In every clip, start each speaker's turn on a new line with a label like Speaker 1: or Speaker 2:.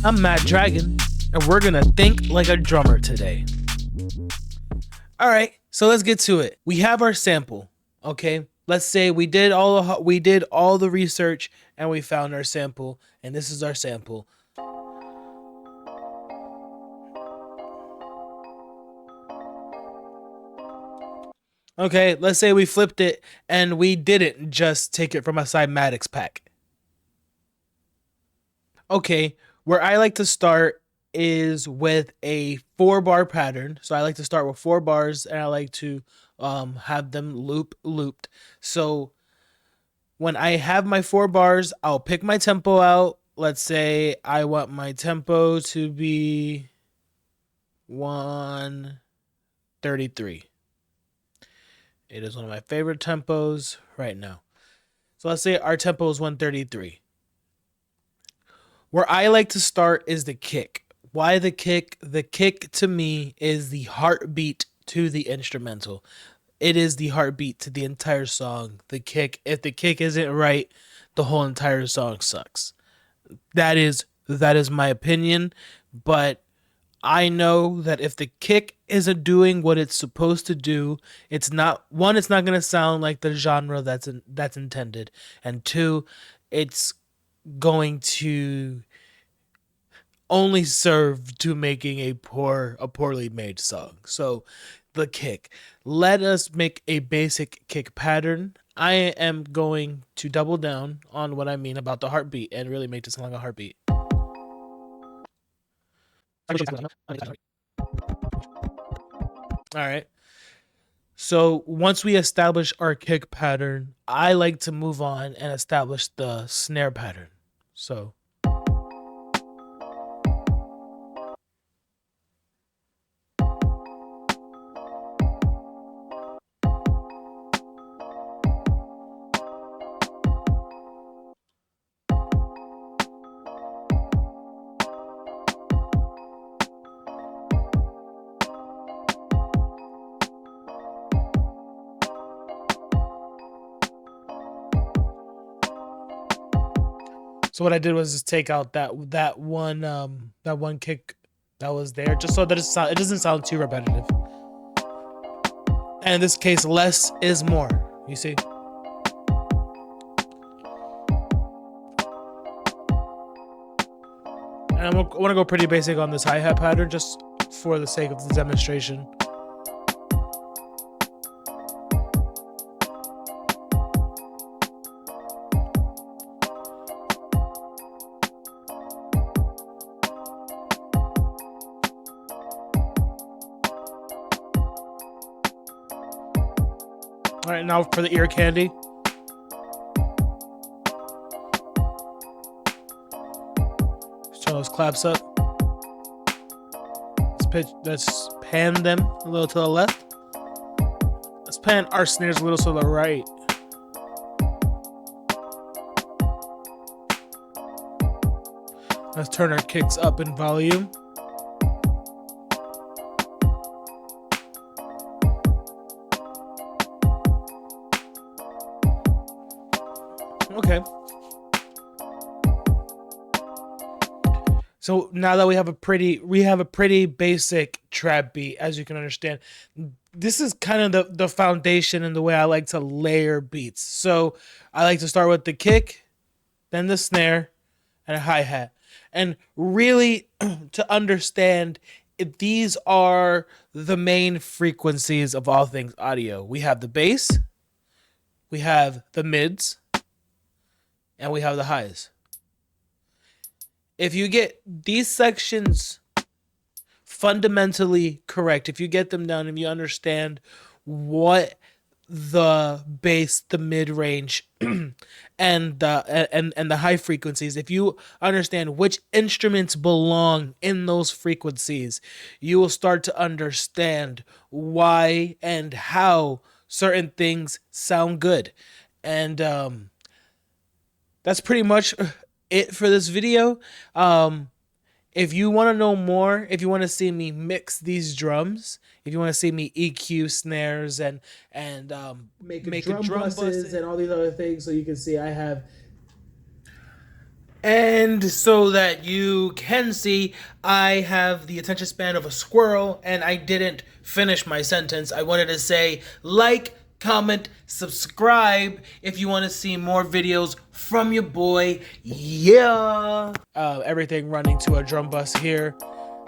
Speaker 1: I'm Matt Dragon, and we're gonna think like a drummer today. All right, so let's get to it. We have our sample, okay? Let's say we did all the research and we found our sample, and this is our sample. Okay, let's say we flipped it and we didn't just take it from a cymatics pack. Okay, where I like to start is with a 4-bar pattern. So I like to start with 4 bars and I like to have them looped. So when I have my 4 bars, I'll pick my tempo out. Let's say I want my tempo to be 133. It is one of my favorite tempos right now. So let's say our tempo is 133. Where I like to start is the kick. Why the kick? The kick to me is the heartbeat to the instrumental. It is the heartbeat to the entire song. The kick, if the kick isn't right, the whole entire song sucks. That is my opinion, but I know that if the kick isn't doing what it's supposed to do, it's not going to sound like the genre that's intended, and 2, it's going to only serve to making a poorly made song. So the kick. Let us make a basic kick pattern. I am going to double down on what I mean about the heartbeat and really make this sound like a heartbeat. All right. So once we establish our kick pattern, I like to move on and establish the snare pattern. So So what I did was just take out that one kick that was there, just so that it doesn't sound too repetitive. And in this case, less is more. You see? And I want to go pretty basic on this hi-hat pattern, just for the sake of the demonstration. All right, now for the ear candy. Let's turn those claps up. Let's pan them a little to the left. Let's pan our snares a little to the right. Let's turn our kicks up in volume. Okay. So now that we have a pretty basic trap beat, as you can understand. This is kind of the foundation and the way I like to layer beats. So I like to start with the kick, then the snare, and a hi-hat. And really to understand, these are the main frequencies of all things audio. We have the bass, we have the mids, and we have the highs. If you get these sections fundamentally correct, if you get them down and you understand what the bass, the mid-range, and the high frequencies, if you understand which instruments belong in those frequencies, you will start to understand why and how certain things sound good. And that's pretty much it for this video. If you want to know more, if you want to see me mix these drums, if you want to see me EQ snares and make a drum buses and all these other things, so you can see I have And so that you can see, I have the attention span of a squirrel, and I didn't finish my sentence. I wanted to say like, comment, subscribe if you want to see more videos from your boy. Yeah. Everything running to a drum bus here.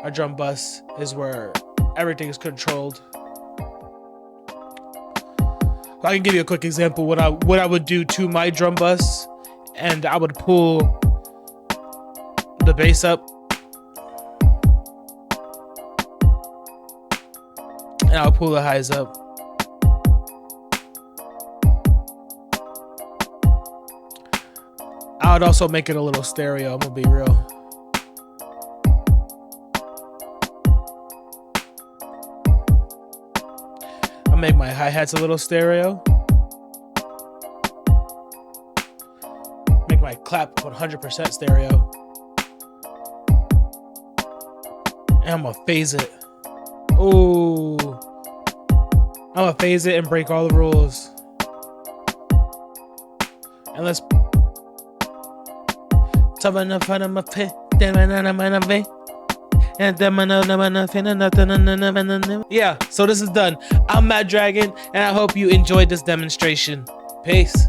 Speaker 1: A drum bus is where everything is controlled. I can give you a quick example what I would do to my drum bus, and I would pull the bass up, and I'll pull the highs up. I would also make it a little stereo, I'm gonna be real. I'll make my hi-hats a little stereo. Make my clap 100% stereo. And I'm gonna phase it. Ooh. I'm gonna phase it and break all the rules. And let's. Yeah, so this is done. I'm Matt Dragon, and I hope you enjoyed this demonstration. Peace.